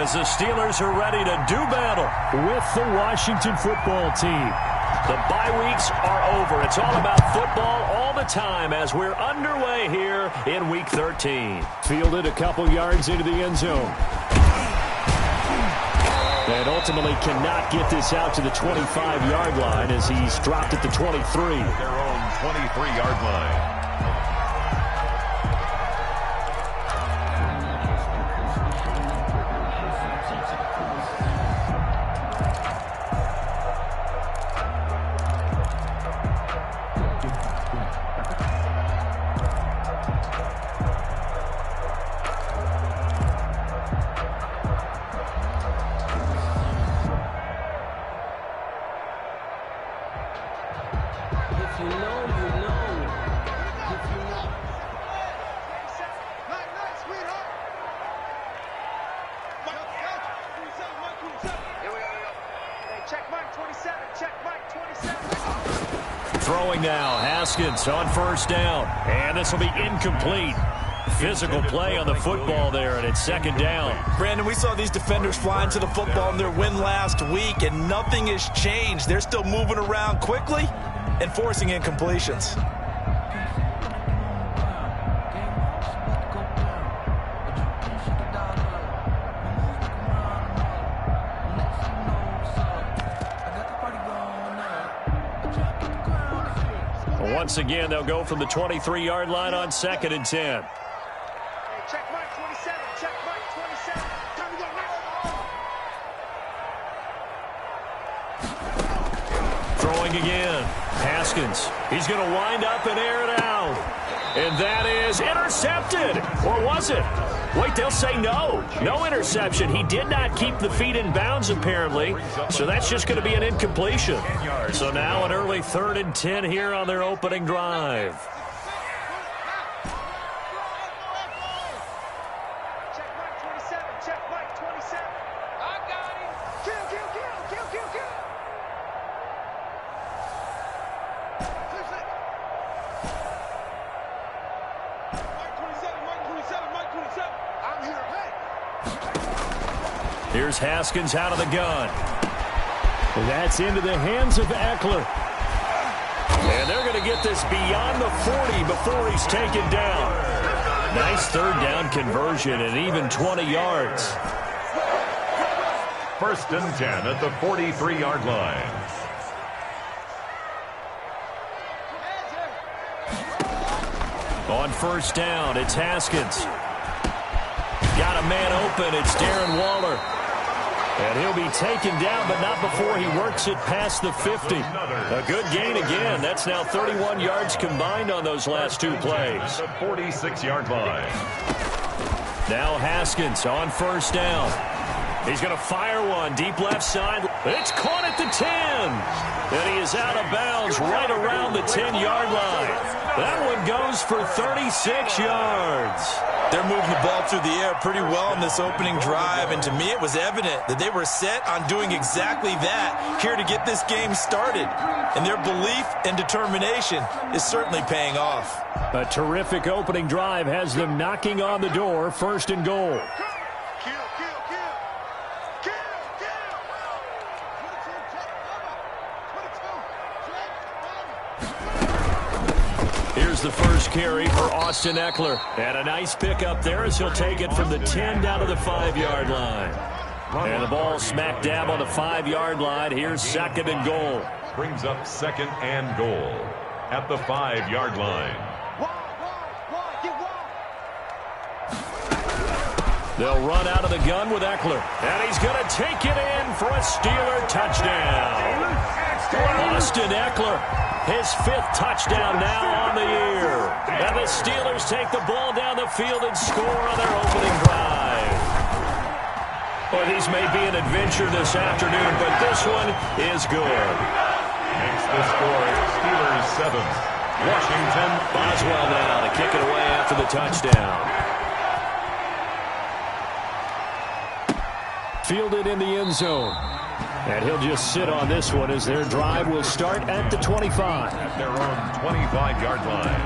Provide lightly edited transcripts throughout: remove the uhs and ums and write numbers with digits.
as the Steelers are ready to do battle with the Washington football team. The bye weeks are over. It's all about football all the time as we're underway here in Week 13. Fielded a couple yards into the end zone. And ultimately cannot get this out to the 25-yard line as he's dropped at the 23. Their own 23-yard line. Throwing now, Haskins on first down, and this will be incomplete. Physical play on the football there, and it's second down. Brandon, we saw these defenders flying to the football in their win last week, and nothing has changed. They're still moving around quickly and forcing incompletions. Once again, they'll go from the 23-yard line on 2nd and 10. Check Mike 27. Check Mike 27. Time to go now. Throwing again. Haskins. He's going to wind up and air it out. And that is intercepted. Or was it? Wait, they'll say no. No interception. He did not keep the feet in bounds, apparently. So that's just going to be an incompletion. So now an early 3rd and 10 here on their opening drive. Check Mike 27. Check Mike 27. I got him. Kill, kill, kill, kill, kill, kill. Mike 27, Mike 27, Mike 27. I'm here. Hey. Here's Haskins out of the gun. And that's into the hands of Eckler. And they're going to get this beyond the 40 before he's taken down. Nice 3rd down conversion and even 20 yards. 1st and 10 at the 43-yard line. On first down, it's Haskins. Got a man open. It's Darren Waller. And he'll be taken down, but not before he works it past the 50. A good gain again. That's now 31 yards combined on those last 2 plays. The 46-yard line. Now Haskins on first down. He's going to fire one deep left side. It's caught at the 10. And he is out of bounds right around the 10-yard line. That one goes for 36 yards. They're moving the ball through the air pretty well in this opening drive, and to me it was evident that they were set on doing exactly that here to get this game started. And their belief and determination is certainly paying off. A terrific opening drive has them knocking on the door, 1st and goal. Here's the first carry for Austin Eckler. And a nice pickup there as he'll take it from the 10 down to the 5-yard line. And the ball smack dab on the 5-yard line. Here's 2nd and goal. Brings up 2nd and goal at the 5-yard line. They'll run out of the gun with Eckler. And he's going to take it in for a Steeler touchdown. Austin Eckler, his 5th touchdown now on the year. And the Steelers take the ball down the field and score on their opening drive. Well, these may be an adventure this afternoon, but this one is good. Makes the score Steelers 7. Washington. Boswell now to kick it away after the touchdown. Fielded in the end zone. And he'll just sit on this one as their drive will start at the 25. At their own 25-yard line.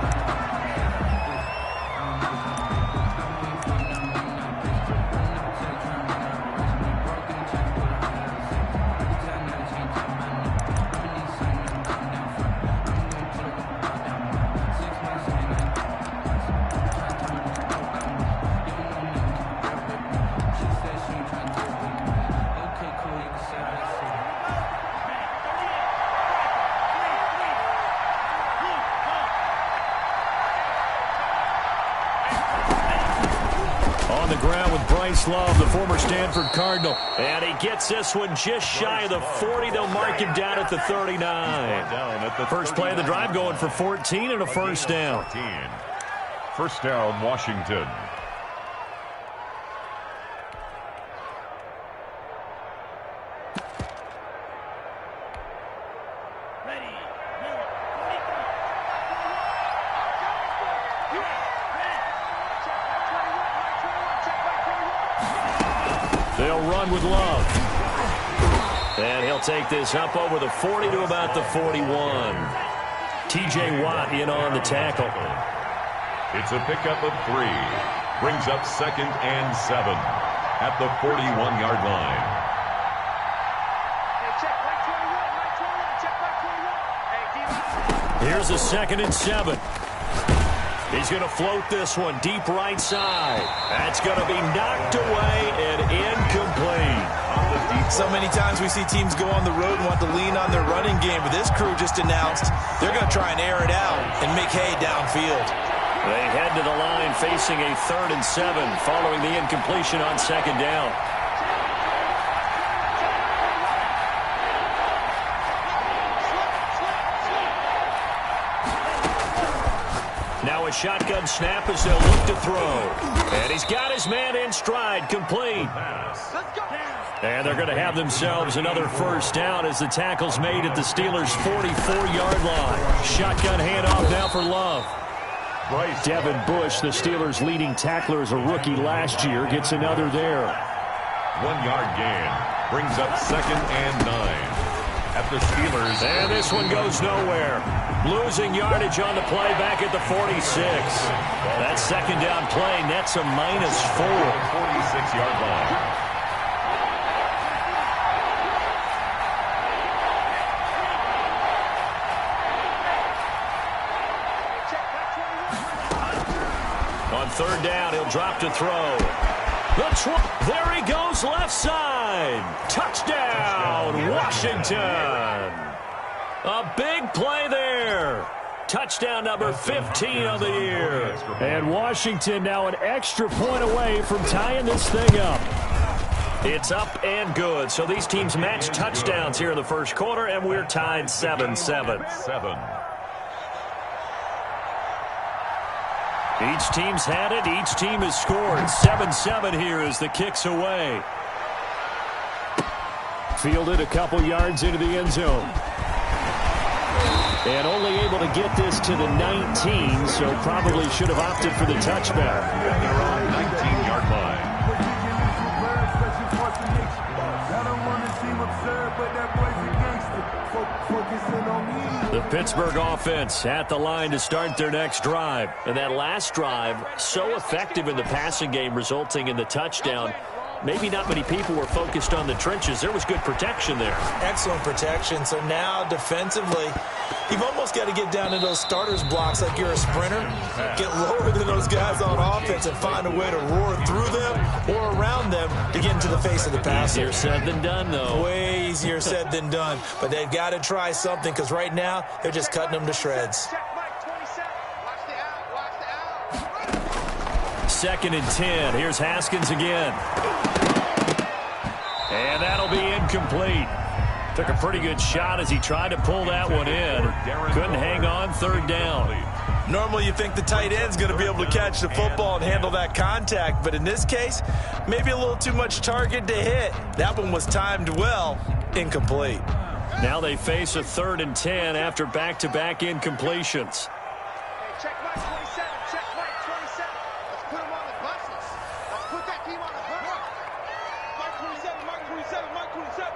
Julius Love, the former Stanford Cardinal. And he gets this one just shy of the 40. They'll mark him down at the 39. First play of the drive going for 14 and a first down. First down, Washington. They'll run with Love. And he'll take this up over the 40 to about the 41. T.J. Watt in on the tackle. It's a pickup of 3. Brings up 2nd and 7 at the 41-yard line. Here's a 2nd and 7. He's going to float this one deep right side. That's going to be knocked away and incomplete. So many times we see teams go on the road and want to lean on their running game, but this crew just announced they're going to try and air it out and make hay downfield. They head to the line facing a 3rd and 7 following the incompletion on 2nd down. Now a shotgun snap as they'll look to throw. And he's got his man in stride, complete. And they're going to have themselves another first down as the tackle's made at the Steelers' 44-yard line. Shotgun handoff now for Love. Devin Bush, the Steelers' leading tackler as a rookie last year, gets another there. 1-yard gain. Brings up 2nd and 9. At the Steelers. And this one goes nowhere. Losing yardage on the play back at the 46. That 2nd down play nets a -4. 46-yard line. On 3rd down, he'll drop to throw. There he goes, left side. Touchdown, Washington. A big play there. Touchdown number 15 on the year. And Washington now an extra point away from tying this thing up. It's up and good. So these teams match touchdowns here in the first quarter, and we're tied 7-7. Each team's had it. Each team has scored. 7-7 here as the kick's away. Fielded a couple yards into the end zone. And only able to get this to the 19, so probably should have opted for the touchback. They're on 19-yard line. The Pittsburgh offense at the line to start their next drive. And that last drive, so effective in the passing game, resulting in the touchdown. Maybe not many people were focused on the trenches. There was good protection there. Excellent protection. So now defensively, you've almost got to get down to those starters blocks like you're a sprinter. Get lower than those guys on offense and find a way to roar through them or around them to get into the face of the passer. Easier said than done, though. Way easier said than done. But they've got to try something because right now they're just cutting them to shreds. 2nd and 10. Here's Haskins again. And that'll be incomplete. Took a pretty good shot as he tried to pull that one in. Couldn't hang on 3rd down. Normally you think the tight end's going to be able to catch the football and handle that contact, but in this case, maybe a little too much target to hit. That one was timed well. Incomplete. Now they face a 3rd and 10 after back-to-back incompletions. Check Mike 27. Check Mike 27. Let's put him on the buses. Let's put that team on the hook. Mike 27. Mike 27. Mike 27.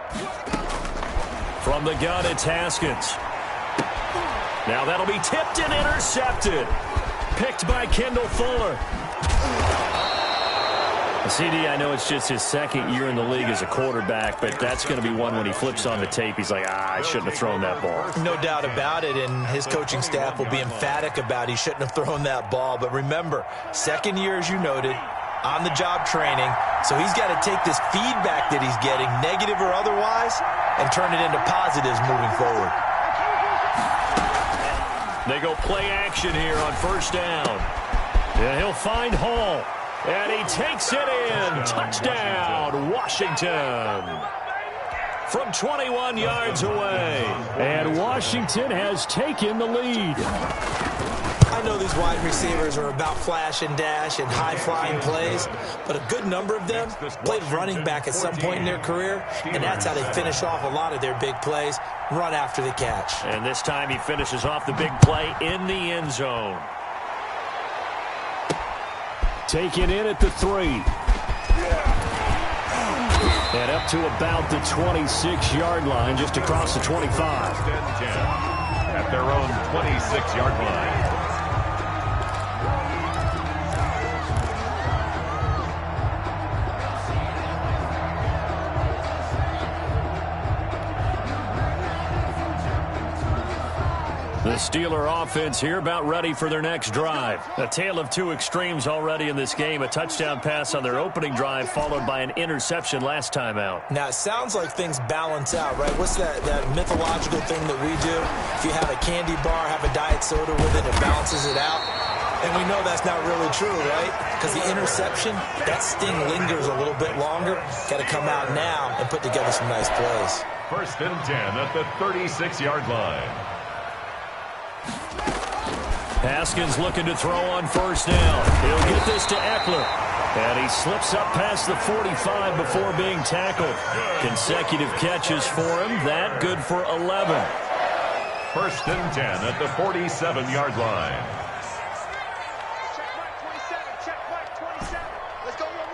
From the gun, it's Haskins. Now that'll be tipped and intercepted. Picked by Kendall Fuller. CD, I know it's just his 2nd year in the league as a quarterback, but that's going to be one when he flips on the tape. He's like, I shouldn't have thrown that ball. No doubt about it, and his coaching staff will be emphatic about he shouldn't have thrown that ball. But remember, 2nd year, as you noted, on-the-job training, so he's got to take this feedback that he's getting, negative or otherwise, and turn it into positives moving forward. They go play action here on 1st down. And he'll find Hall. And he takes it in. Touchdown, Washington. From 21 yards away. And Washington has taken the lead. I know these wide receivers are about flash and dash and high-flying plays, but a good number of them played running back at some point in their career, and that's how they finish off a lot of their big plays, run after the catch. And this time he finishes off the big play in the end zone. Taken in at the 3. And up to about the 26-yard line, just across the 25. At their own 26-yard line. The Steeler offense here about ready for their next drive. A tale of two extremes already in this game. A touchdown pass on their opening drive followed by an interception last time out. Now, it sounds like things balance out, right? What's that mythological thing that we do? If you have a candy bar, have a diet soda with it, it balances it out. And we know that's not really true, right? Because the interception, that sting lingers a little bit longer. Got to come out now and put together some nice plays. 1st and 10 at the 36-yard line. Haskins looking to throw on 1st down. He'll get this to Eckler. And he slips up past the 45 before being tackled. Consecutive catches for him. That good for 11. 1st and 10 at the 47-yard line. Check right, 27. Let's go one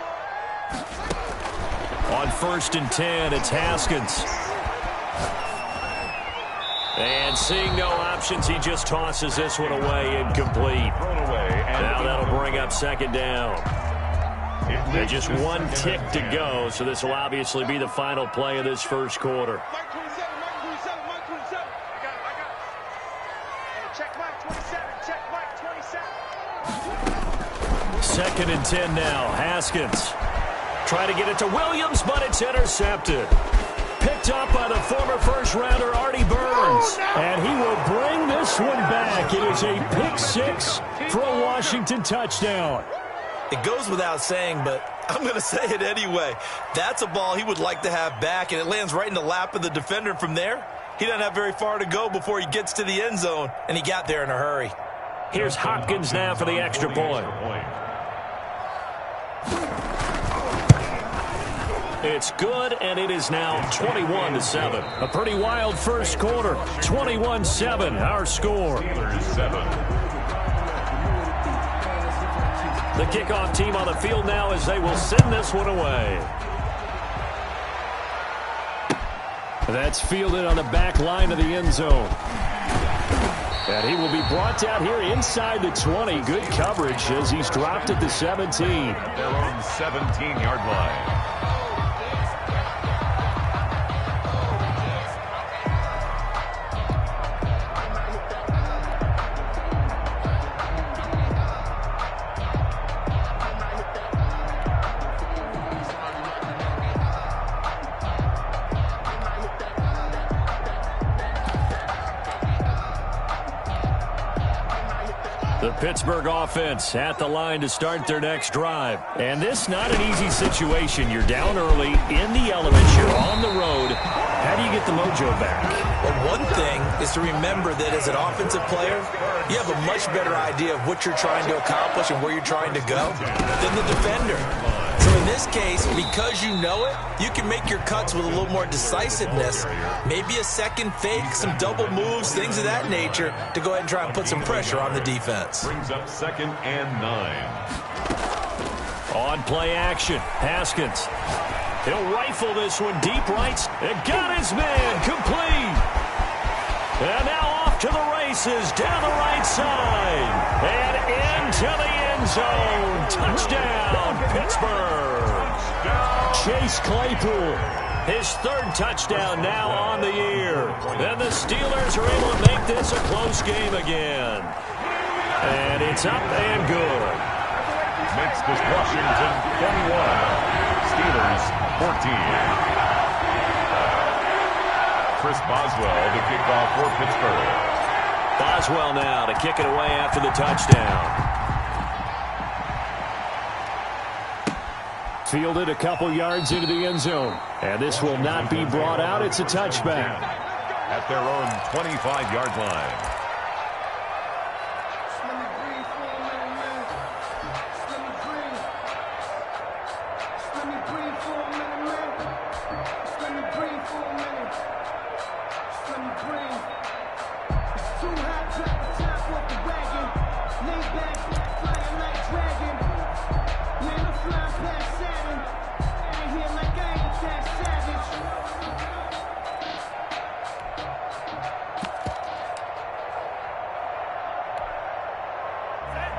more. On 1st and 10, it's Haskins. And seeing no options, he just tosses this one away, incomplete. Thrown away. Now that'll bring up 2nd down. And just one tick to go, so this will obviously be the final play of this first quarter. Mike 27. I got it. And check Mike 27. 2nd and 10 now. Haskins. Try to get it to Williams, but it's intercepted. Picked up by the former first-rounder Artie Burns. And he will bring this one back. It is a pick-6 for a Washington touchdown. It goes without saying, but I'm going to say it anyway. That's a ball he would like to have back, and it lands right in the lap of the defender. From there, he doesn't have very far to go before he gets to the end zone, and he got there in a hurry. Here's Hopkins now for the extra point. It's good, and it is now 21-7. A pretty wild first quarter. 21-7, our score. The kickoff team on the field now as they will send this one away. That's fielded on the back line of the end zone. And he will be brought down here inside the 20. Good coverage as he's dropped at the 17. Their own 17-yard line. The Pittsburgh offense at the line to start their next drive. And this not an easy situation. You're down early, in the elements, you're on the road. How do you get the mojo back? Well, one thing is to remember that as an offensive player, you have a much better idea of what you're trying to accomplish and where you're trying to go than the defender. So in this case, because you know it, you can make your cuts with a little more decisiveness. Maybe a second fake, some double moves, things of that nature to go ahead and try and put some pressure on the defense. Brings up 2nd and 9. On play action, Haskins. He'll rifle this one deep right. It got his man complete. And now off to the races down the right side. And into the end zone. Touchdown, Pittsburgh. Chase Claypool. His 3rd touchdown now on the year. Then the Steelers are able to make this a close game again. And it's up and good. Makes this Washington 21. Steelers 14. Chris Boswell, the kickoff for Pittsburgh. Boswell now to kick it away after the touchdown. Fielded a couple yards into the end zone. And this will not be brought out. It's a touchback. At their own 25-yard line.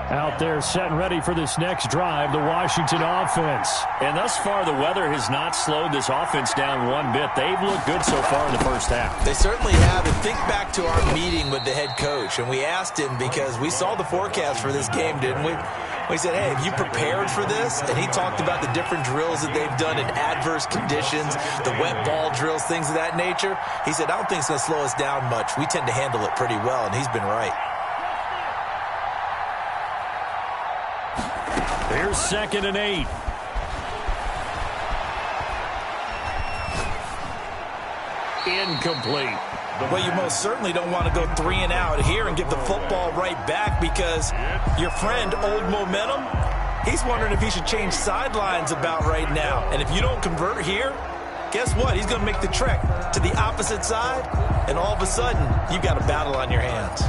Out there set and ready for this next drive, the Washington offense. And thus far, the weather has not slowed this offense down one bit. They've looked good so far in the first half. They certainly have. And think back to our meeting with the head coach, and we asked him because we saw the forecast for this game, didn't we? We said, hey, have you prepared for this? And he talked about the different drills that they've done in adverse conditions, the wet ball drills, things of that nature. He said, I don't think it's going to slow us down much. We tend to handle it pretty well, and he's been right. Here's 2nd and 8. Incomplete. Well, you most certainly don't want to go 3 and out here and give the football right back because your friend, Old Momentum, he's wondering if he should change sidelines about right now. And if you don't convert here, guess what? He's going to make the trek to the opposite side, and all of a sudden, you've got a battle on your hands.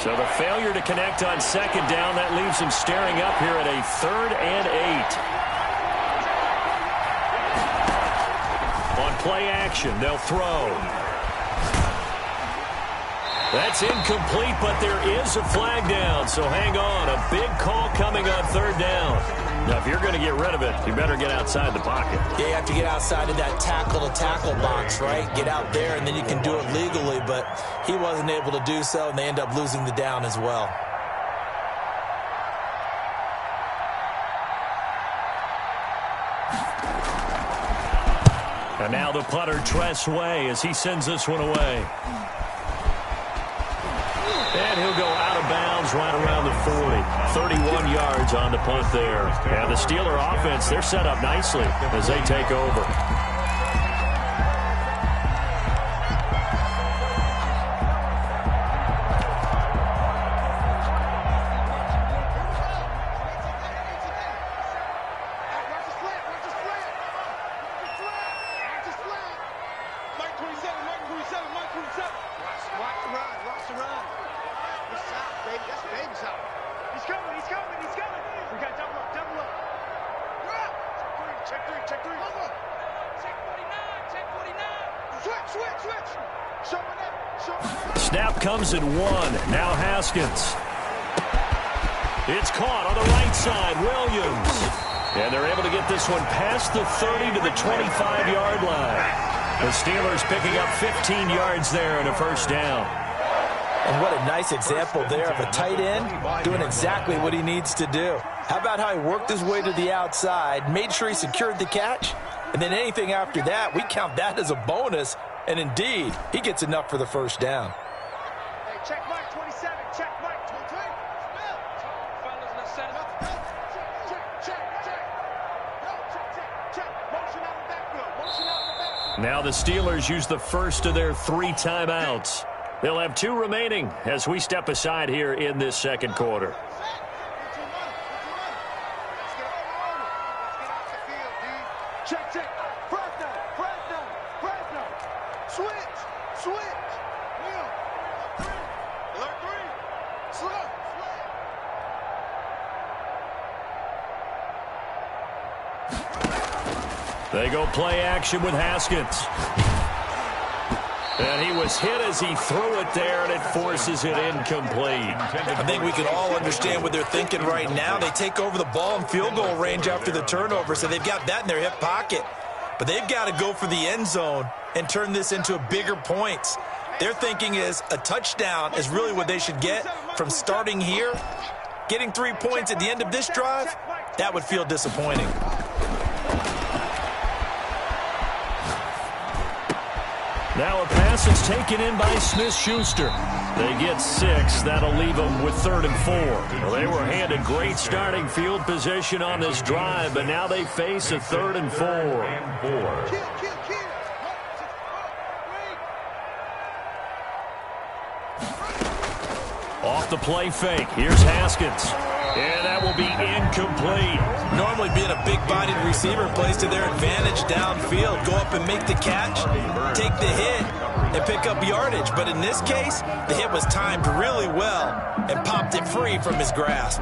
So the failure to connect on 2nd down, that leaves him staring up here at a 3rd and 8. On play action, they'll throw. That's incomplete, but there is a flag down, so hang on. A big call coming on 3rd down. Now, if you're going to get rid of it, you better get outside the pocket. Yeah, you have to get outside of that tackle-to-tackle box, right? Get out there, and then you can do it legally, but he wasn't able to do so, and they end up losing the down as well. And now the punter, Tress Way, as he sends this one away. And he'll go out of bounds right around the 40. 31 yards on the punt there. And the Steeler offense, they're set up nicely as they take over. Snap comes at 1. Now Haskins. It's caught on the right side. Williams. And they're able to get this one past the 30 to the 25-yard line. The Steelers picking up 15 yards there and a first down. And what a nice example there of a tight end doing exactly what he needs to do. How about how he worked his way to the outside, made sure he secured the catch, and then anything after that, we count that as a bonus. And indeed, he gets enough for the first down. Hey, check Mike 27. Check Mike 23. Check. Motion out of the backfield. Motion out of the backfield. Now the Steelers use the first of their 3 timeouts. They'll have 2 remaining as we step aside here in this second quarter. Check. Fresno. Switch. Wheel. Alert 3. Slow. They go play action with Haskins. And he was hit as he threw it there, and it forces it incomplete. I think we can all understand what they're thinking right now. They take over the ball in field goal range after the turnover, so they've got that in their hip pocket. But they've got to go for the end zone and turn this into bigger points. Their thinking is a touchdown is really what they should get from starting here. Getting 3 points at the end of this drive, that would feel disappointing. Now a pass is taken in by Smith-Schuster. They get 6. That'll leave them with 3rd and 4. Well, they were handed great starting field position on this drive, but now they face a 3rd and 4. Off the play fake. Here's Haskins. And that will be incomplete. Normally being a big-bodied receiver plays to their advantage downfield. Go up and make the catch, take the hit, and pick up yardage. But in this case, the hit was timed really well and popped it free from his grasp.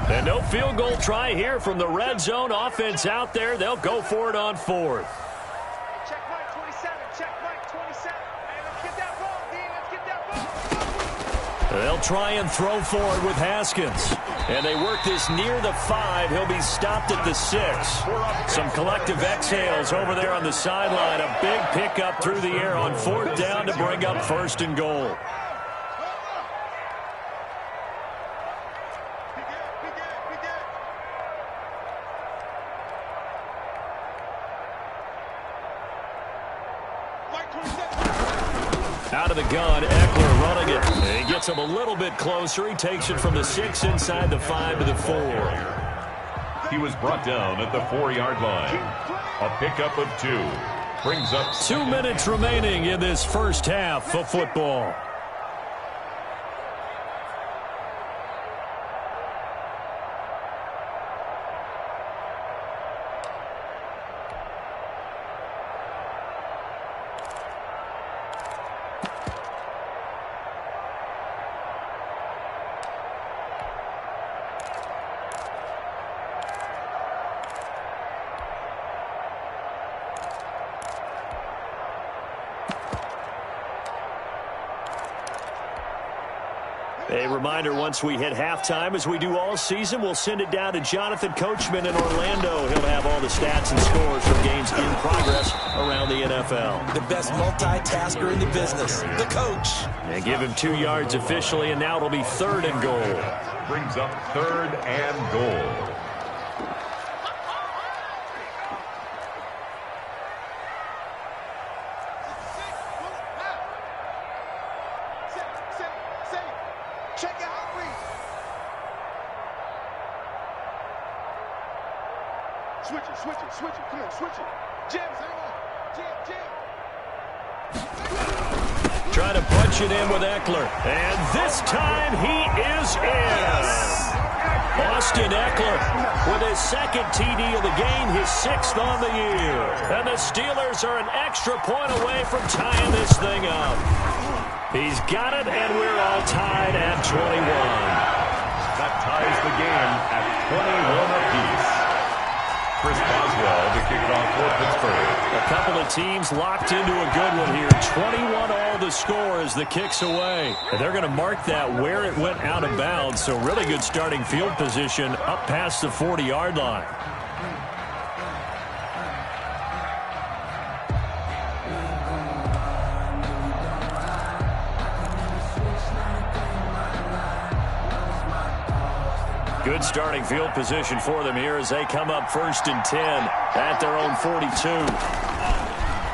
And no field goal try here from the red zone offense out there. They'll go for it on 4th. They'll try and throw forward with Haskins. And they work this near the 5. He'll be stopped at the 6. Some collective exhales over there on the sideline. A big pickup through the air on 4th down to bring up 1st and goal. Out of the gun, Eckler running it. And he gets him a little bit closer. He takes it from the 6 inside the 5 to the 4. He was brought down at the 4-yard line. A pickup of 2. Brings up 2 minutes remaining in this first half of football. A reminder, once we hit halftime, as we do all season, we'll send it down to Jonathan Coachman in Orlando. He'll have all the stats and scores from games in progress around the NFL. The best multitasker in the business, the coach. And give him 2 yards officially, and now it'll be 3rd and goal. Brings up 3rd and goal. Switch it. Come on, switch it. Jams, hang on. Jam. Trying to punch it in with Eckler. And this time he is in. Austin Eckler with his 2nd TD of the game, his 6th on the year. And the Steelers are an extra point away from tying this thing up. He's got it, and we're all tied at 21. That ties the game at 21 apiece. Chris Boswell to kick it off for Pittsburgh. A couple of teams locked into a good one here. 21 all the score as the kick's away. And they're going to mark that where it went out of bounds. So really good starting field position up past the 40-yard line. Good starting field position for them here as they come up 1st and 10 at their own 42.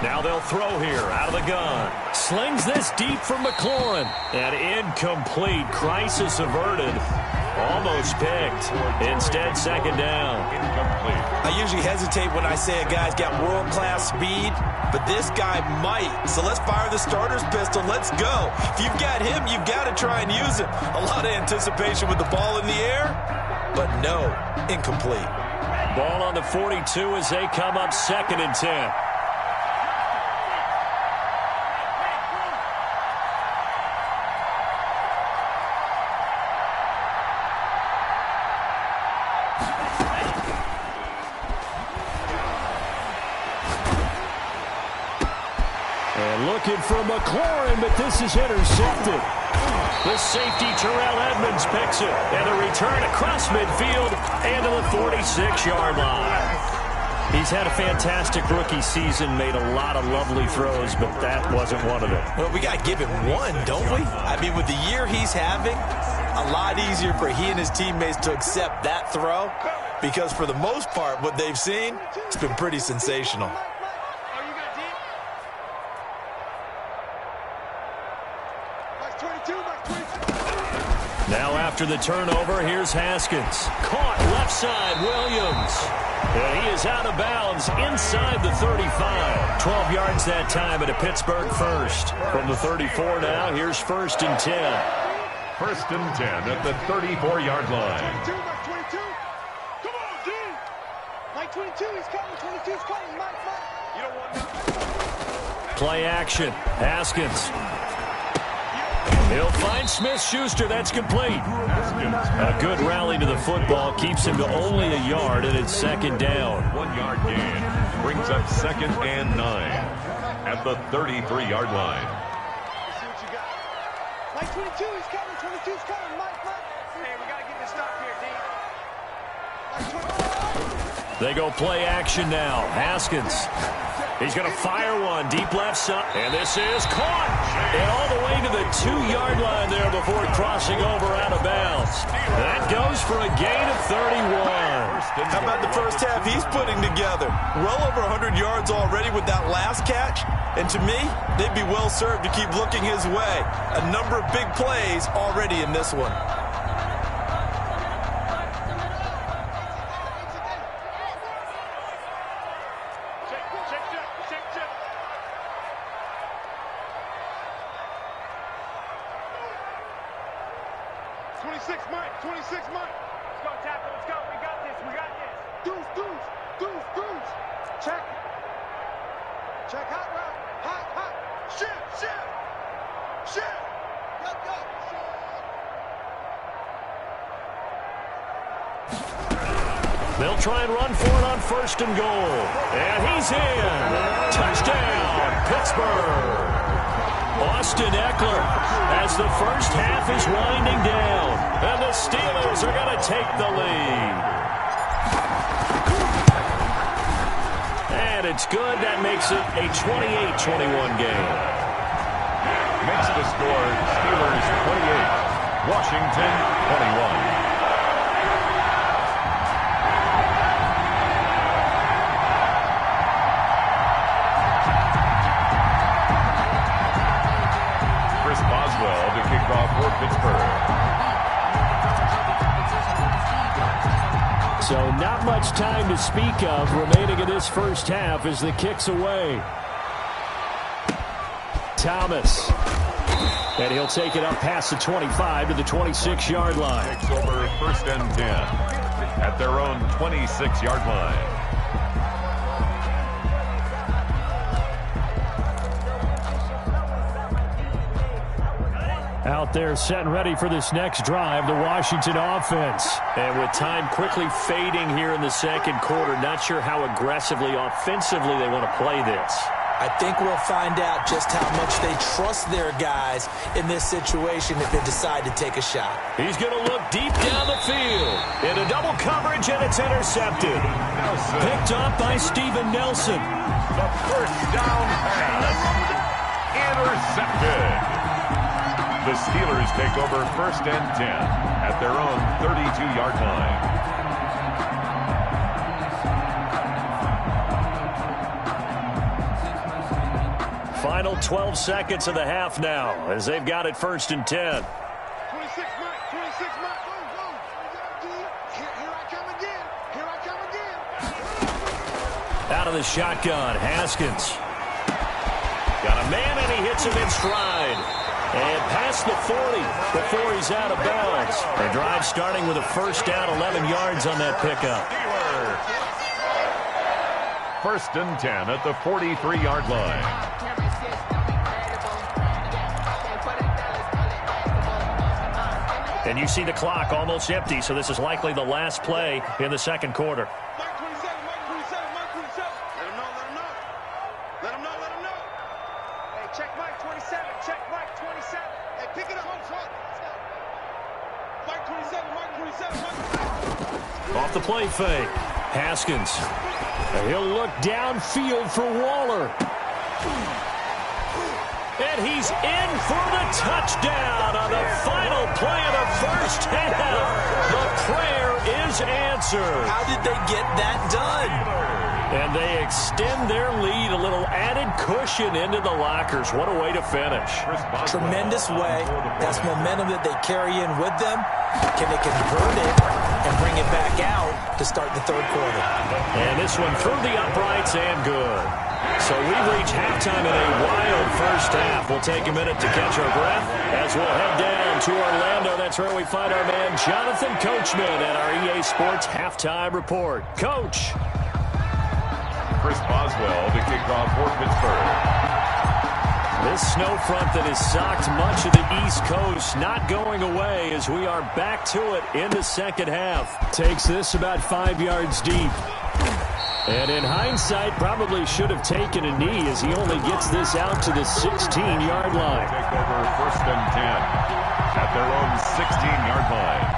Now they'll throw here out of the gun. Slings this deep from McLaurin. And incomplete. Crisis averted. Almost picked. Instead, 2nd down. Incomplete. I usually hesitate when I say a guy's got world-class speed, but this guy might. So let's fire the starter's pistol. Let's go. If you've got him, you've got to try and use him. A lot of anticipation with the ball in the air, but no, incomplete. Ball on the 42 as they come up 2nd and 10. And looking for McLaurin, but this is intercepted. The safety, Terrell Edmonds, picks it. And a return across midfield and to the 46-yard line. He's had a fantastic rookie season, made a lot of lovely throws, but that wasn't one of them. Well, we got to give him one, don't we? I mean, with the year he's having, a lot easier for he and his teammates to accept that throw because for the most part, what they've seen, it's been pretty sensational. Now after the turnover, here's Haskins. Caught left side, Williams. And he is out of bounds inside the 35. 12 yards that time at a Pittsburgh first. From the 34 now, here's 1st and 10. 1st and 10 at the 34-yard line. 22, Mike 22. Come on, G. Mike 22, he's coming. 22's coming. Mike. You don't want nothing. Play action. Haskins. He'll find Smith-Schuster. That's complete. A good rally to the football keeps him to only a yard, and it's 2nd down. 1-yard gain brings up 2nd and 9 at the 33-yard line. Let's see what you got. Mike 22, he's coming. 22's coming. Mike. Hey, we got to get this stop here, D. They go play action now. Haskins. He's going to fire one deep left side. And this is caught. And all the way to the 2-yard line there before crossing over out of bounds. That goes for a gain of 31. How about the first half he's putting together? Well over 100 yards already with that last catch. And to me, they'd be well served to keep looking his way. A number of big plays already in this one. They'll try and run for it on 1st and goal. And he's in. Touchdown, Pittsburgh. Austin Eckler as the first half is winding down. And the Steelers are going to take the lead. And it's good. That makes it a 28-21 game. Makes the score Steelers 28, Washington 21. For Pittsburgh. So not much time to speak of remaining in this first half as the kick's away. Thomas. And he'll take it up past the 25 to the 26-yard line. Takes over 1st and 10 at their own 26-yard line. Out there set and ready for this next drive, the Washington offense. And with time quickly fading here in the 2nd quarter, not sure how aggressively, offensively they want to play this. I think we'll find out just how much they trust their guys in this situation if they decide to take a shot. He's going to look deep down the field. Into double coverage, and it's intercepted. Picked up by Steven Nelson. The 1st down pass. Intercepted. The Steelers take over 1st and 10 at their own 32-yard line. Final 12 seconds of the half now as they've got it 1st and 10. 26 Mike. Here I come again. Out of the shotgun, Haskins. Got a man, and he hits him in stride. And past the 40 before he's out of bounds. The drive starting with a 1st down, 11 yards on that pickup. 1st and 10 at the 43-yard line. And you see the clock almost empty, so this is likely the last play in the 2nd quarter. Mike 27. Let him know. Hey, check Mike 27. Hey, pick it up. Mike 27. Off the play fake. Haskins. And he'll look downfield for Waller. And he's in for the touchdown on the final play of the first half. The prayer is is answered. How did they get that done? And they extend their lead, a little added cushion into the lockers. What a way to finish. Tremendous way. That's momentum that they carry in with them. Can they convert it and bring it back out to start the third quarter? And this one through the uprights and good. So we've reached halftime in a wild first half. We'll take a minute to catch our breath as we'll head down to Orlando. That's where we find our man Jonathan Coachman at our EA Sports Halftime Report. Coach. Chris Boswell to kick off for Pittsburgh. This snow front that has socked much of the East Coast not going away as we are back to it in the second half. Takes this about 5 yards deep. And in hindsight, probably should have taken a knee as he only gets this out to the 16-yard line. Take over 1st and 10 at their own 16-yard line.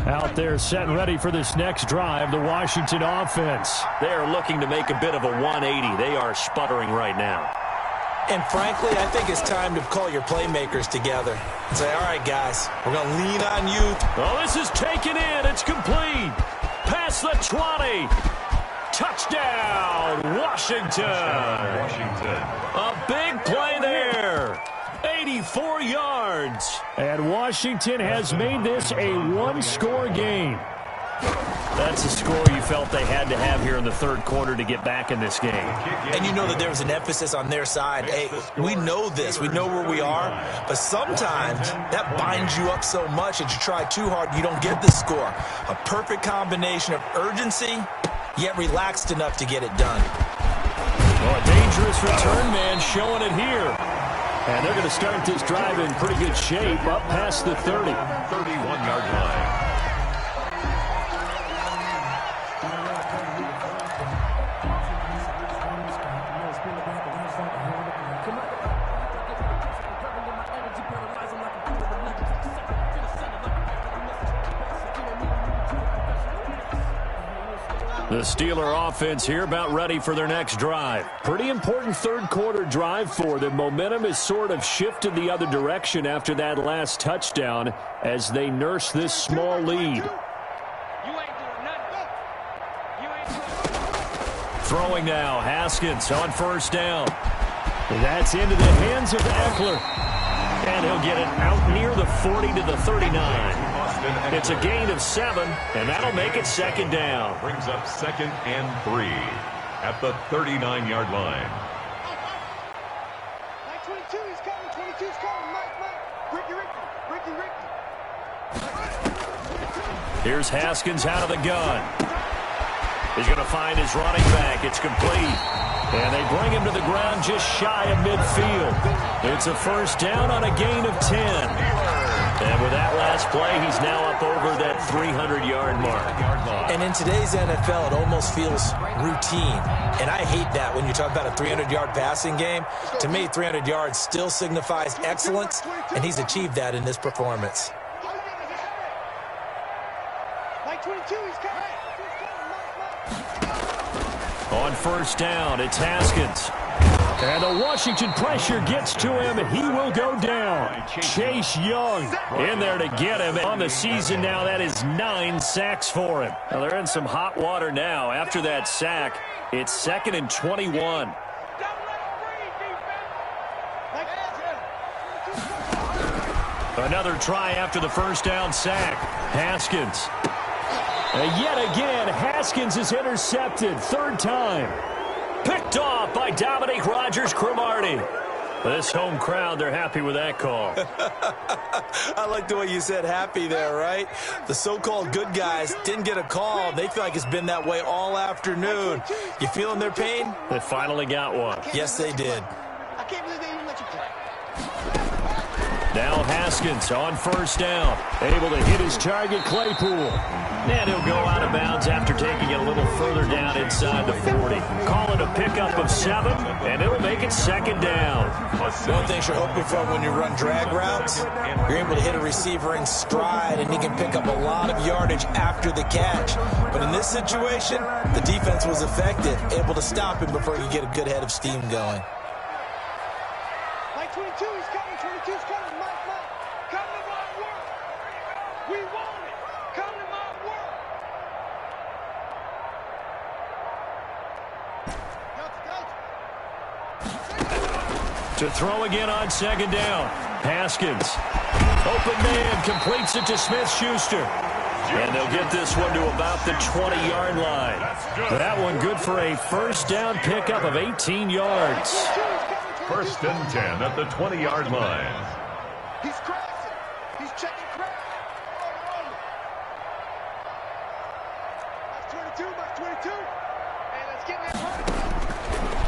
Out there set and ready for this next drive, the Washington offense. They are looking to make a bit of a 180. They are sputtering right now. And frankly, I think it's time to call your playmakers together and say, all right, guys, we're going to lean on you. Oh, this is taken in. It's complete. Past the 20. Touchdown, Washington. A big play there. 84 yards. And Washington has made this a one-score game. That's a score you felt they had to have here in the third quarter to get back in this game. And you know that there was an emphasis on their side. Hey, we know this. We know where we are. But sometimes that binds you up so much that you try too hard, you don't get the score. A perfect combination of urgency, yet relaxed enough to get it done. Well, a dangerous return man showing it here. And they're going to start this drive in pretty good shape up past the 30. 31-yard line. The Steeler offense here about ready for their next drive. Pretty important third quarter drive for them. Momentum has sort of shifted the other direction after that last touchdown as they nurse this small lead. Throwing now, Haskins on first down. That's into the hands of Eckler. And he'll get it out near the 40 to the 39. It's a gain of 7, and that'll make it second down. Brings up 2nd and 3 at the 39-yard line. 22, he's coming. 22's coming. Mike. Ricky. Here's Haskins out of the gun. He's going to find his running back. It's complete. And they bring him to the ground just shy of midfield. It's a first down on a gain of 10. And with that last play, he's now up over that 300-yard mark. And in today's NFL, it almost feels routine. And I hate that when you talk about a 300-yard passing game. To me, 300 yards still signifies excellence, and he's achieved that in this performance. Mike 22, he's coming. On first down, it's Haskins. And the Washington pressure gets to him. He will go down. Chase Young in there to get him. On the season now, that is 9 sacks for him. Now, they're in some hot water now. After that sack, it's 2nd and 21. Another try after the first down sack. Haskins. And yet again, Haskins is intercepted. Third time. Picked off by Dominique Rodgers-Cromartie. This home crowd, they're happy with that call. I like the way you said happy there, right? The so-called good guys didn't get a call. They feel like it's been that way all afternoon. You feeling their pain? They finally got one. Yes, they did. I can't believe they even let you play. Now Haskins on first down. Able to hit his target, Claypool. And he'll go out of bounds after taking it a little further down inside the 40. Call it a pickup of 7, and it'll make it second down. One thing you're hoping for when you run drag routes, you're able to hit a receiver in stride, and he can pick up a lot of yardage after the catch. But in this situation, the defense was effective, able to stop him before he could get a good head of steam going. Mike 22, he's coming. 22's coming. Mike. Come to my work. We want it. Come to my work. To throw again on second down. Haskins. Open man, completes it to Smith-Schuster. And they'll get this one to about the 20-yard line. That one good for a first down pickup of 18 yards. First and 10 at the 20-yard line. He's crashing. He's checking crash. That's 22. That's 22. And let's get that.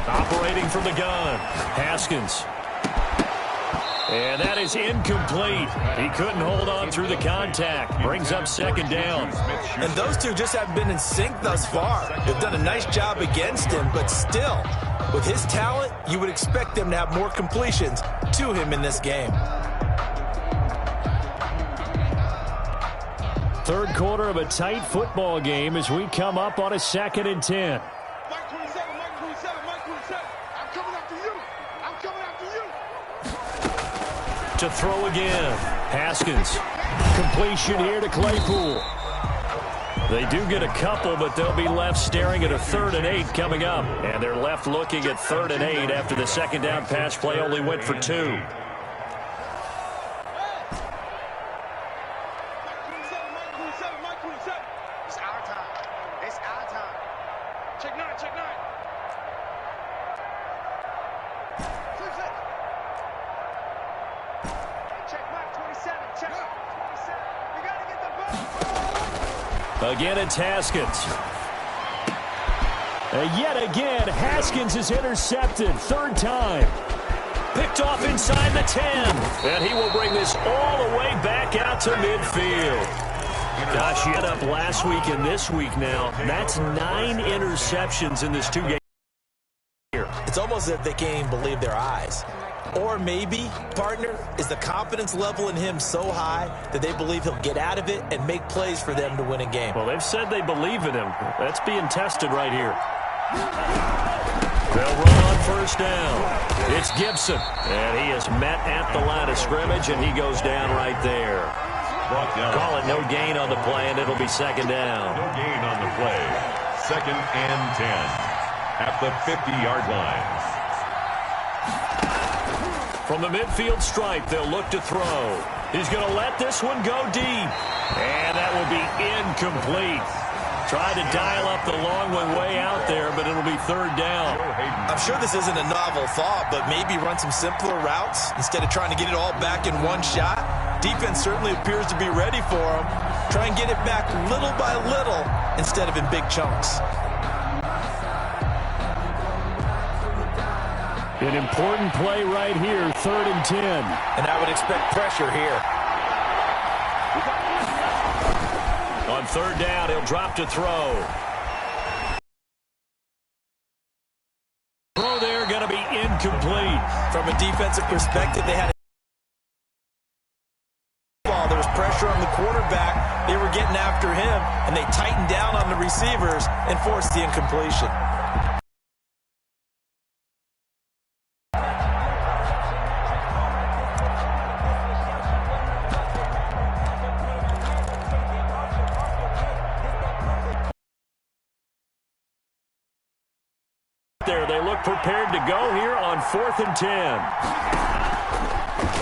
Operating from the gun. Haskins. And that is incomplete. He couldn't hold on through the contact. Brings up second down. And those two just haven't been in sync thus far. They've done a nice job against him, but still, with his talent, you would expect them to have more completions to him in this game. Third quarter of a tight football game as we come up on a 2nd and 10. Mike 27. I'm coming after you. To throw again. Haskins. Completion here to Claypool. They do get a couple, but they'll be left staring at a 3rd and 8 coming up. And they're left looking at 3rd and 8 after the second down pass play only went for 2. Mike 27. It's our time. Check 9. Check Mike 27. Check 27. We got to get the ball. Again, it's Haskins. Yet again, Haskins is intercepted. 3rd time. Picked off inside the 10. And he will bring this all the way back out to midfield. Gosh, he had up last week and this week now. That's 9 interceptions in this 2 game. It's almost as if they can't even believe their eyes. Or maybe, partner, is the confidence level in him so high that they believe he'll get out of it and make plays for them to win a game. Well, they've said they believe in him. That's being tested right here. They'll run on first down. It's Gibson. And he is met at the line of scrimmage, and he goes down right there. Call it no gain on the play, and it'll be second down. No gain on the play. 2nd and 10 at the 50-yard line. From the midfield stripe, they'll look to throw. He's going to let this one go deep. And that will be incomplete. Tried to dial up the long one way out there, but it'll be 3rd down. I'm sure this isn't a novel thought, but maybe run some simpler routes instead of trying to get it all back in one shot. Defense certainly appears to be ready for him. Try and get it back little by little instead of in big chunks. An important play right here, 3rd and 10. And I would expect pressure here. On 3rd down, he'll drop to throw. Throw there, going to be incomplete. From a defensive perspective, they had ball. There was pressure on the quarterback. They were getting after him, and they tightened down on the receivers and forced the incompletion. They look prepared to go here on 4th and 10.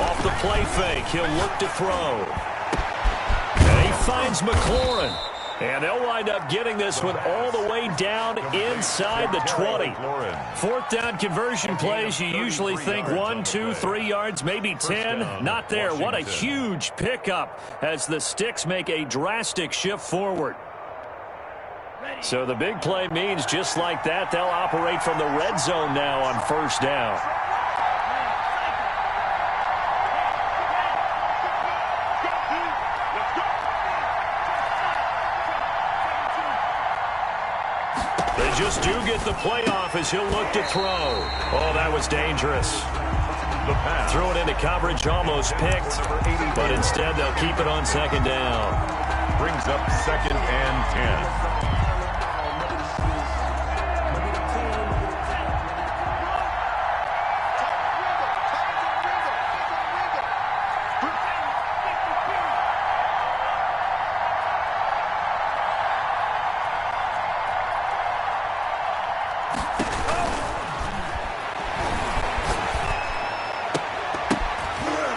Off the play fake, he'll look to throw. And he finds McLaurin. And they'll wind up getting this one all the way down inside the 20. 4th down conversion plays, you usually think 1, 2, 3 yards, maybe 10. Not there. What a huge pickup as the Sticks make a drastic shift forward. So the big play means just like that, they'll operate from the red zone now on 1st down. just do get the playoff as he'll look to throw. Oh, that was dangerous. The pass. Threw it into coverage, almost picked, but instead they'll keep it on second down. Brings up 2nd and 10.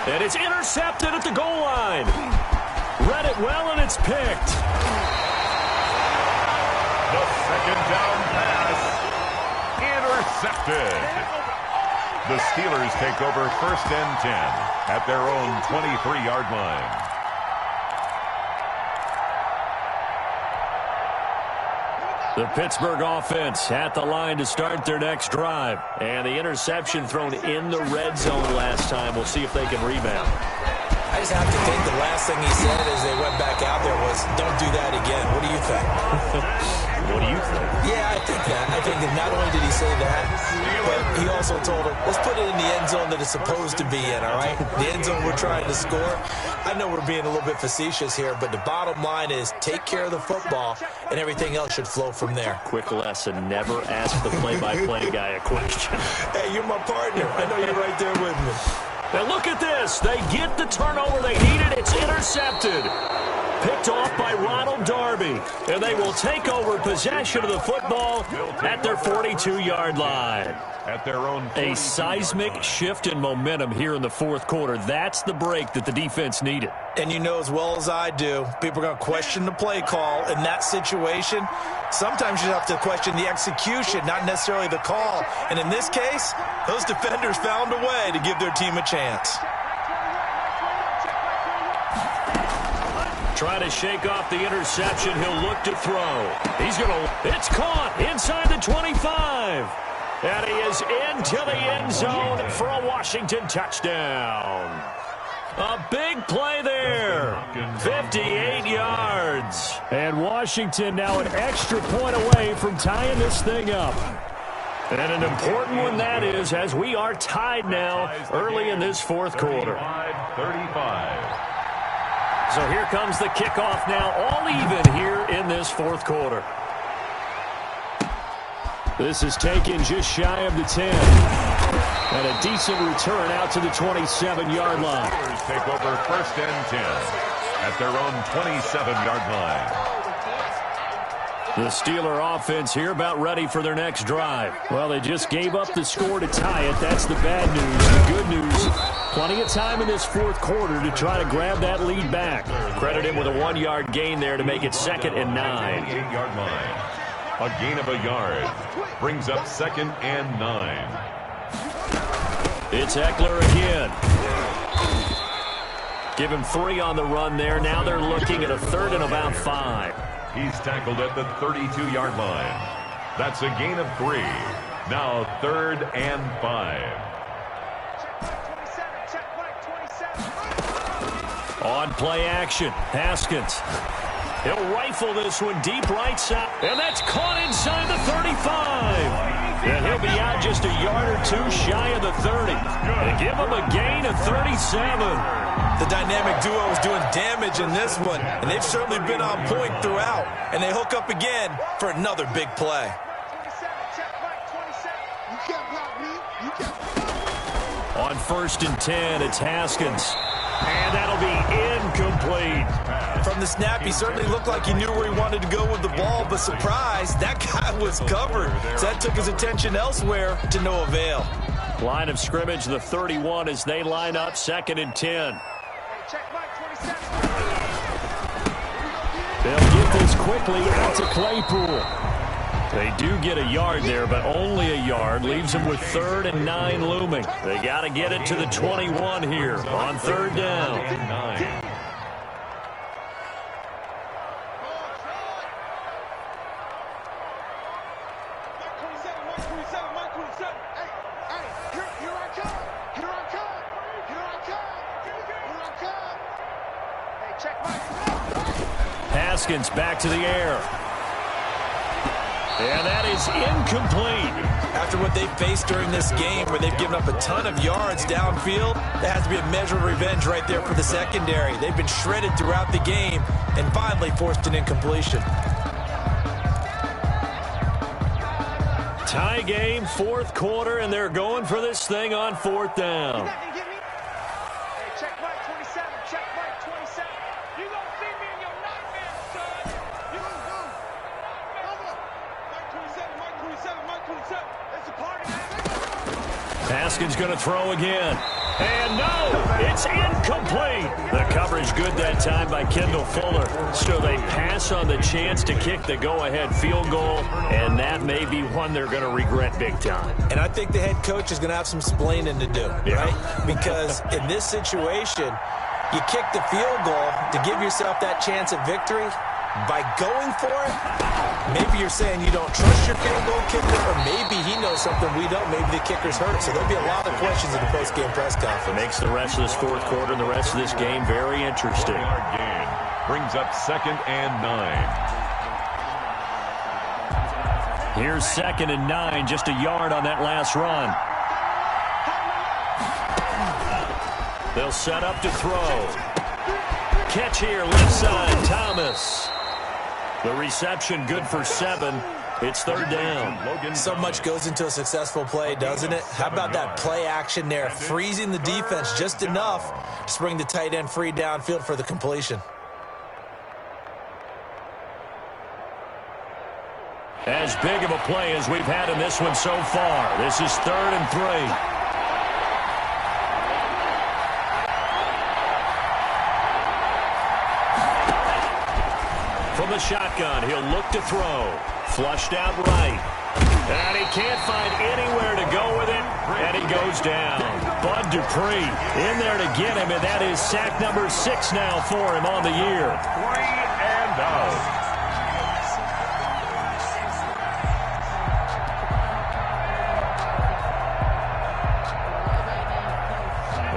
And it's intercepted at the goal line. Read it well, and it's picked. The 2nd down pass. Intercepted. The Steelers take over 1st and 10 at their own 23-yard line. The Pittsburgh offense at the line to start their next drive. And the interception thrown in the red zone last time. We'll see if they can rebound. I just have to think the last thing he said as they went back out there was, don't do that again. What do you think? What do you think? Yeah, I think that. I think that not only did he say that, but he also told him, let's put it in the end zone that it's supposed to be in, all right? The end zone we're trying to score. I know we're being a little bit facetious here, but the bottom line is take care of the football, and everything else should flow from there. Quick lesson, never ask the play-by-play guy a question. Hey, you're my partner. I know you're right there with me. Now look at this. They get the turnover they needed. It's intercepted. Picked off by Ronald Darby. And they will take over possession of the football at their 42-yard line. At their own A seismic shift in momentum here in the fourth quarter. That's the break that the defense needed. And you know as well as I do, people are going to question the play call in that situation. Sometimes you have to question the execution, not necessarily the call. And in this case, those defenders found a way to give their team a chance. Try to shake off the interception. He'll look to throw. He's going to... It's caught inside the 25. And he is into the end zone for a Washington touchdown. A big play there. 58 yards. And Washington now an extra point away from tying this thing up. And an important one that is, as we are tied now early in this fourth quarter. 35. So here comes the kickoff now, all even here in this fourth quarter. This is taken just shy of the 10. And a decent return out to the 27-yard line. Steelers take over 1st and 10 at their own 27-yard line. The Steeler offense here about ready for their next drive. Well, they just gave up the score to tie it. That's the bad news. The good news, plenty of time in this fourth quarter to try to grab that lead back. Credit him with a 1-yard gain there to make it 2nd and 9. 28-yard line. A gain of a yard. Brings up 2nd and 9. It's Eckler again. Give him 3 on the run there. Now they're looking at a 3rd and about 5. He's tackled at the 32-yard line. That's a gain of 3. Now 3rd and 5. On play action, Haskins. He'll rifle this one deep right side. And that's caught inside the 35. And he'll be out just a yard or 2 shy of the 30. And give him a gain of 37. The dynamic duo is doing damage in this one, and they've certainly been on point throughout. And they hook up again for another big play. On 1st and 10, it's Haskins. And that'll be incomplete. From the snap, he certainly looked like he knew where he wanted to go with the ball, but surprise, that guy was covered. So that took his attention elsewhere to no avail. Line of scrimmage, the 31 as they line up 2nd and 10. They'll get this quickly out to Claypool. They do get a yard there, but only a yard. Leaves them with 3rd and 9 looming. They got to get it to the 21 here on 3rd down. Haskins back to the air. And that is incomplete. After what they've faced during this game, where they've given up a ton of yards downfield, that has to be a measure of revenge right there for the secondary. They've been shredded throughout the game and finally forced an incompletion. Tie game, fourth quarter, and they're going for this thing on fourth down. You're not gonna get me? Hey, check Mike 27. Check Mike 27. You gonna see me in your nightmares, son. You gonna go. Mike 27. Mike 27. Mike 27. It's a party, man. Haskins going to throw again. And no, it's incomplete. The coverage good that time by Kendall Fuller. So they pass on the chance to kick the go-ahead field goal, and that may be one they're going to regret big time. And I think the head coach is going to have some splaining to do, right? Because in this situation, you kick the field goal to give yourself that chance at victory. By going for it, maybe you're saying you don't trust your field goal kicker, or maybe he knows something we don't. Maybe the kicker's hurt. So there'll be a lot of questions in the post-game press conference. It makes the rest of this fourth quarter and the rest of this game very interesting. 4-yard gain brings up 2nd and 9. Here's 2nd and 9, just a yard on that last run. They'll set up to throw. Catch here, left side, Thomas. The reception good for 7. It's 3rd down. So much goes into a successful play, doesn't it? How about that play action there, freezing the defense just enough to bring the tight end free downfield for the completion. As big of a play as we've had in this one so far. This is 3rd and 3. From the shotgun, he'll look to throw. Flushed out right. And he can't find anywhere to go with it. And he goes down. Bud Dupree in there to get him, and that is sack number 6 now for him on the year. 3 and out.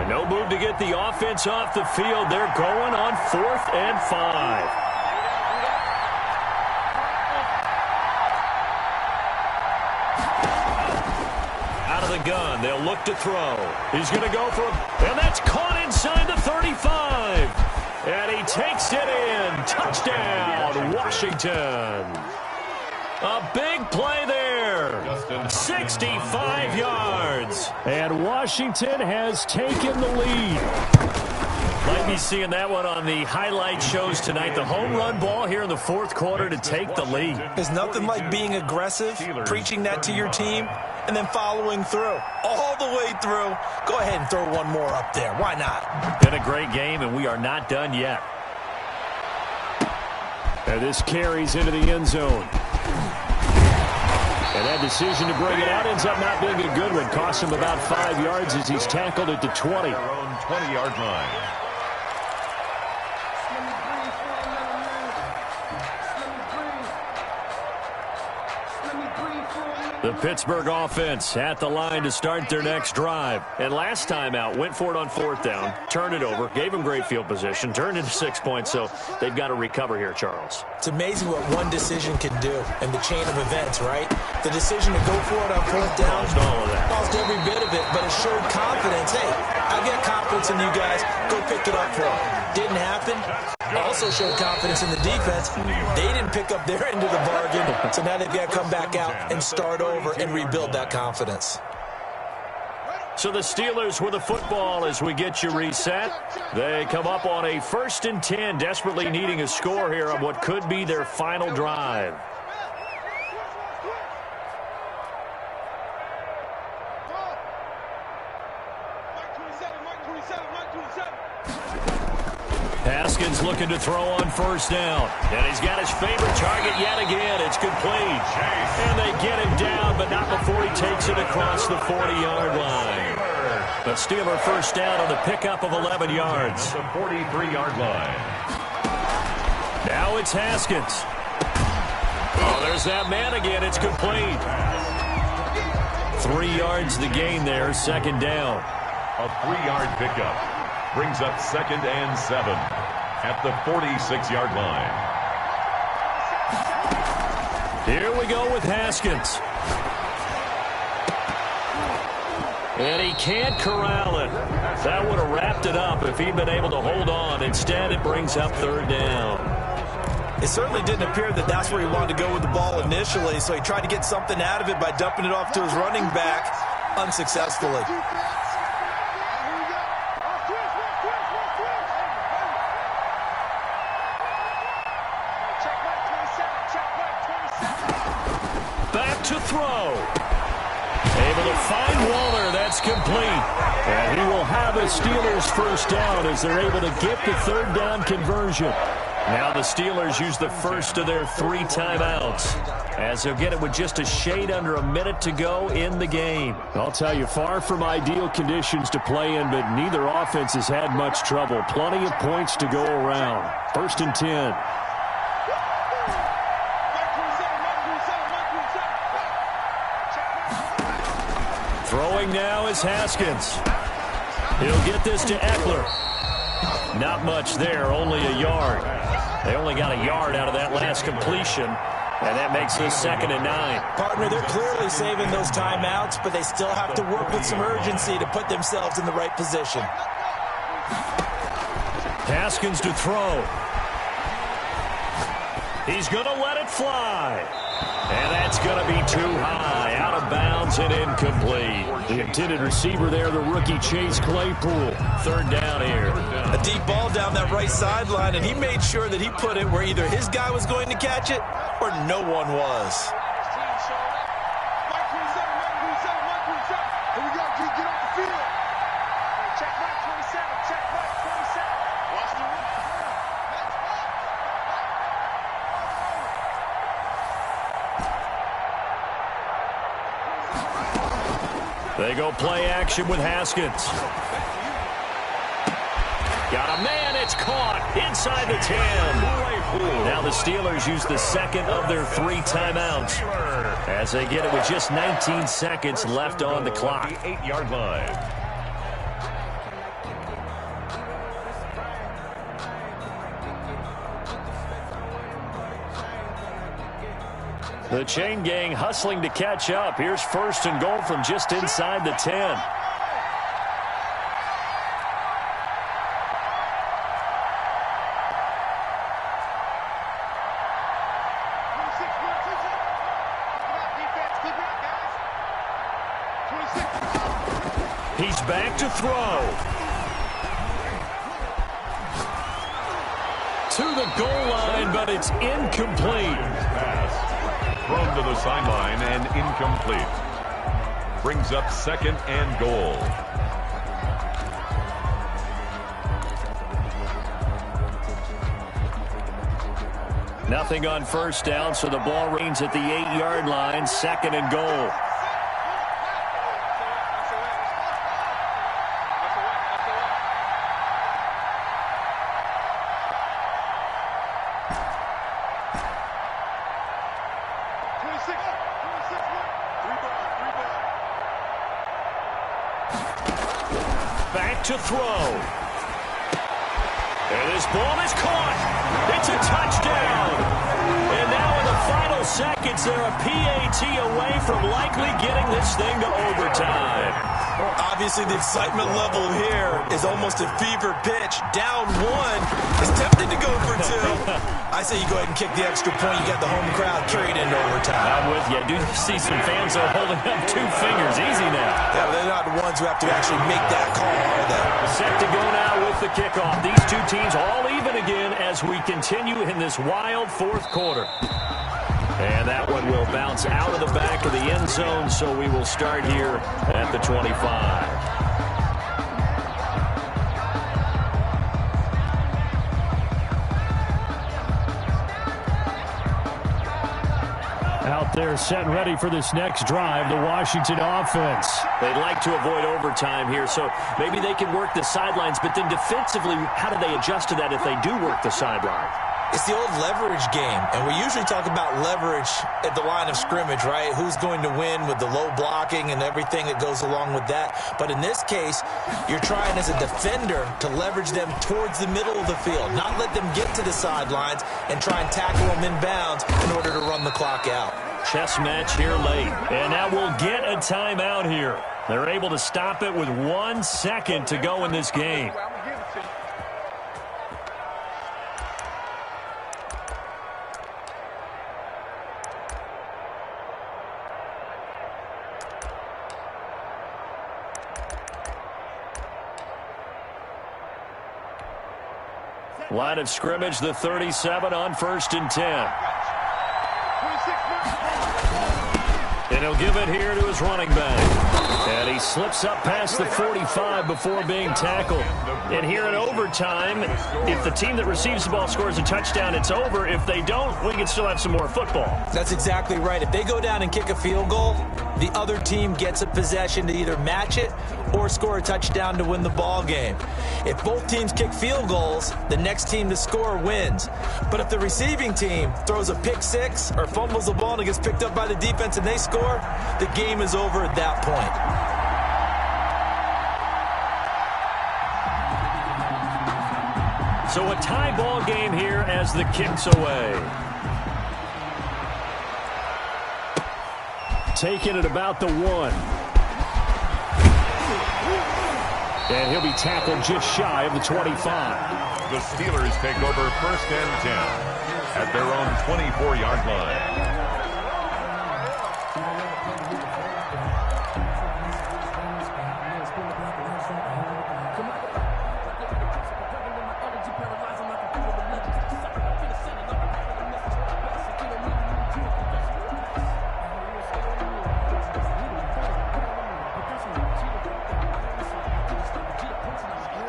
No move to get the offense off the field. They're going on 4th and 5. Out of the gun, they'll look to throw. He's going to go for and that's caught inside the 35. And he takes it in. Touchdown, Washington. A big play there. 65 yards. And Washington has taken the lead. Might be seeing that one on the highlight shows tonight. The home run ball here in the fourth quarter to take the lead. There's nothing like being aggressive, preaching that to your team, and then following through. All the way through. Go ahead and throw one more up there. Why not? Been a great game, and we are not done yet. And this carries into the end zone. And that decision to bring it out ends up not being a good one. Cost him about 5 yards as he's tackled at the 20. Their own 20-yard line. The Pittsburgh offense at the line to start their next drive. And last time out, went for it on 4th down, turned it over, gave them great field position, turned into 6 points, so they've got to recover here, Charles. It's amazing what one decision can do in the chain of events, right? The decision to go for it on 4th down caused every bit of it, but it showed confidence. Hey, I got confidence in you guys. Go pick it up for them. Didn't happen. Also showed confidence in the defense. They didn't pick up their end of the bargain, so now they've got to come back out and start over and rebuild that confidence. So the Steelers with the football as we get you reset. They come up on a 1st and 10, desperately needing a score here on what could be their final drive. Haskins looking to throw on 1st down. And he's got his favorite target yet again. It's complete. And they get him down, but not before he takes it across the 40-yard line. The Steeler 1st down on the pickup of 11 yards. The 43-yard line. Now it's Haskins. Oh, there's that man again. It's complete. 3 yards the gain there, 2nd down. A 3-yard pickup brings up 2nd and 7 at the 46-yard line. Here we go with Haskins. And he can't corral it. That would have wrapped it up if he'd been able to hold on. Instead, it brings up third down. It certainly didn't appear that that's where he wanted to go with the ball initially, so he tried to get something out of it by dumping it off to his running back unsuccessfully. Back to throw. Able to find Waller. That's complete. And he will have a Steelers first down as they're able to get the third down conversion. Now the Steelers use the first of their 3 timeouts, as they'll get it with just a shade under a minute to go in the game. I'll tell you, far from ideal conditions to play in, but neither offense has had much trouble. Plenty of points to go around. 1st and 10. Throwing now is Haskins. He'll get this to Eckler. Not much there, only a yard. They only got a yard out of that last completion, and that makes this 2nd and 9. Partner, they're clearly saving those timeouts, but they still have to work with some urgency to put themselves in the right position. Haskins to throw. He's going to let it fly. And that's going to be too high, out of bounds and incomplete. The intended receiver there, the rookie Chase Claypool. 3rd down here. A deep ball down that right sideline, and he made sure that he put it where either his guy was going to catch it or no one was. Here we go, G, get off the field. Check right 27, check right 27. Watch the run. They go play action with Haskins. Got a man, it's caught inside the 10. Now the Steelers use the 2nd of their 3 timeouts as they get it with just 19 seconds left on the clock. 8-yard line. The chain gang hustling to catch up. Here's 1st and goal from just inside the 10. He's back to throw. To the goal line, but it's incomplete. Thrown to the sideline and incomplete. Brings up 2nd and goal. Nothing on 1st down, so the ball remains at the 8-yard line. 2nd and goal. Back to throw. And this ball is caught. It's a touchdown. And now in the final seconds, they're a PAT away from likely getting this thing to overtime. Well, obviously, the excitement level here is almost a fever pitch. Down 1. It's tempted to go for 2. I say you go ahead and kick the extra point. You got the home crowd carried into overtime. I'm with you. I do see some fans are holding up 2 fingers. Easy now. Yeah, they're not the ones who have to actually make that call, are they? Set to go now with the kickoff. These 2 teams all even again as we continue in this wild 4th quarter. And that one will bounce out of the back of the end zone, so we will start here at the 25. Out there set and ready for this next drive, the Washington offense. They'd like to avoid overtime here, so maybe they can work the sidelines, but then defensively, how do they adjust to that if they do work the sideline? It's the old leverage game, and we usually talk about leverage at the line of scrimmage, right? Who's going to win with the low blocking and everything that goes along with that. But in this case, you're trying as a defender to leverage them towards the middle of the field, not let them get to the sidelines and try and tackle them inbounds in order to run the clock out. Chess match here late, and now we'll get a timeout here. They're able to stop it with 1 second to go in this game. Line of scrimmage, the 37 on 1st and 10. And he'll give it here to his running back. And he slips up past the 45 before being tackled. And here in overtime, if the team that receives the ball scores a touchdown, it's over. If they don't, we can still have some more football. That's exactly right. If they go down and kick a field goal, the other team gets a possession to either match it or score a touchdown to win the ball game. If both teams kick field goals, the next team to score wins. But if the receiving team throws a pick six or fumbles the ball and it gets picked up by the defense and they score, the game is over at that point. So a tie ball game here as the kick's away. Taking it about the 1. And he'll be tackled just shy of the 25. The Steelers take over 1st and 10 at their own 24-yard line.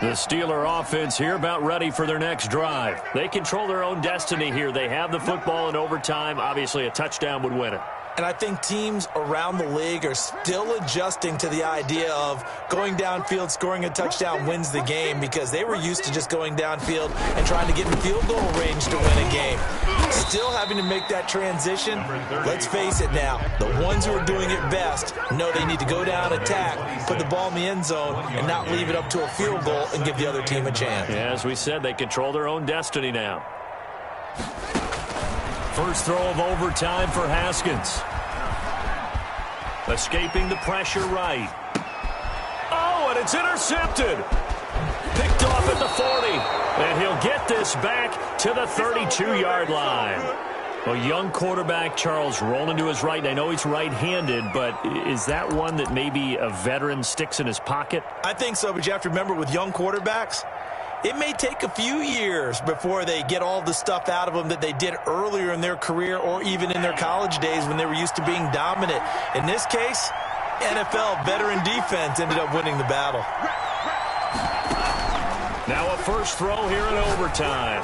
The Steeler offense here about ready for their next drive. They control their own destiny here. They have the football in overtime. Obviously, a touchdown would win it. And I think teams around the league are still adjusting to the idea of going downfield, scoring a touchdown wins the game, because they were used to just going downfield and trying to get in field goal range to win a game. Still having to make that transition. Let's face it now, the ones who are doing it best know they need to go down, attack, put the ball in the end zone, and not leave it up to a field goal and give the other team a chance. Yeah, as we said, they control their own destiny now. First throw of overtime for Haskins. Escaping the pressure right. Oh, and it's intercepted. Picked off at the 40. And he'll get this back to the 32-yard line. A young quarterback, Charles, rolling to his right. I know he's right-handed, but is that one that maybe a veteran sticks in his pocket? I think so, but you have to remember with young quarterbacks, it may take a few years before they get all the stuff out of them that they did earlier in their career or even in their college days when they were used to being dominant. In this case, NFL veteran defense ended up winning the battle. Now a first throw here in overtime.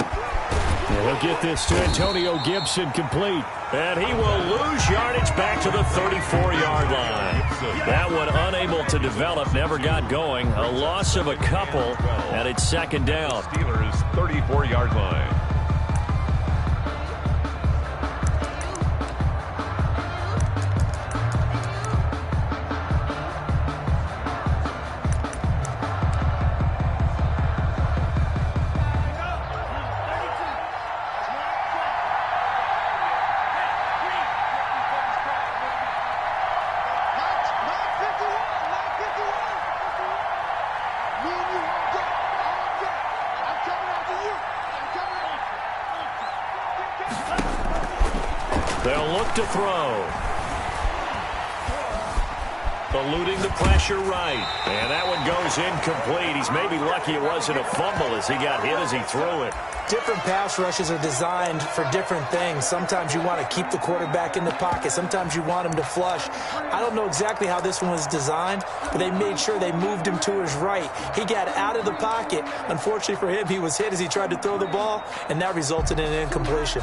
He'll get this to Antonio Gibson complete. And he will lose yardage back to the 34-yard line. That one unable to develop, never got going. A loss of a couple, and it's 2nd down. Steelers 34-yard line. They'll look to throw. Eluding the pressure right. And that one goes incomplete. He's maybe lucky it wasn't a fumble as he got hit as he threw it. Different pass rushes are designed for different things. Sometimes you want to keep the quarterback in the pocket. Sometimes you want him to flush. I don't know exactly how this one was designed, but they made sure they moved him to his right. He got out of the pocket. Unfortunately for him, he was hit as he tried to throw the ball, and that resulted in an incompletion.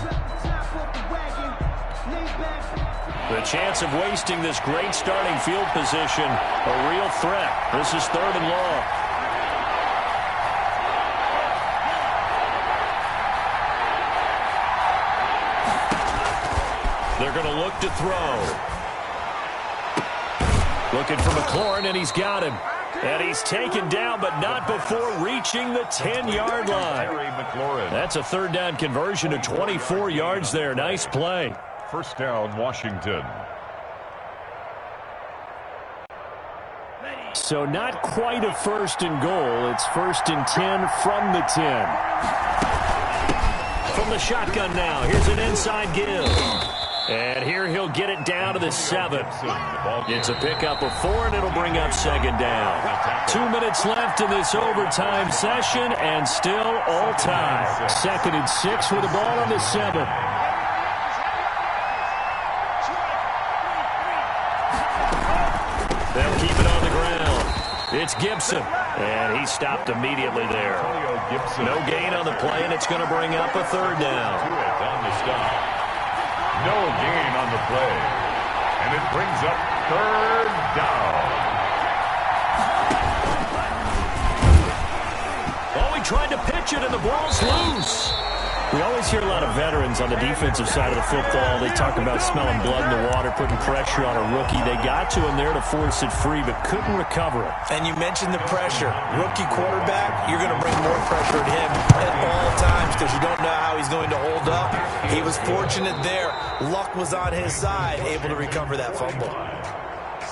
The chance of wasting this great starting field position, a real threat. This is 3rd and long. They're going to look to throw. Looking for McLaurin, and he's got him. And he's taken down, but not before reaching the 10-yard line. That's a third down conversion to 24 yards there. Nice play. First down, Washington. So not quite a first and goal. It's first and 10 from the 10. From the shotgun now, here's an inside give. And here he'll get it down to the 7. It's a pickup of 4, and it'll bring up second down. 2 minutes left in this overtime session, and still all tied. Second and 6 with the ball on the 7. They'll keep it on the ground. It's Gibson, and he stopped immediately there. No gain on the play, and it's going to bring up a third down. No gain on the play. And it brings up third down. Oh, he tried to pitch it, and the ball's loose. We always hear a lot of veterans on the defensive side of the football. They talk about smelling blood in the water, putting pressure on a rookie. They got to him there to force it free, but couldn't recover it. And you mentioned the pressure. Rookie quarterback, you're going to bring more pressure at him at all times because you don't know how he's going to hold up. He was fortunate there. Luck was on his side, able to recover that fumble.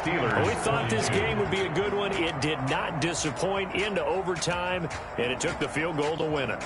Well, we thought this game would be a good one. It did not disappoint into overtime, and it took the field goal to win it.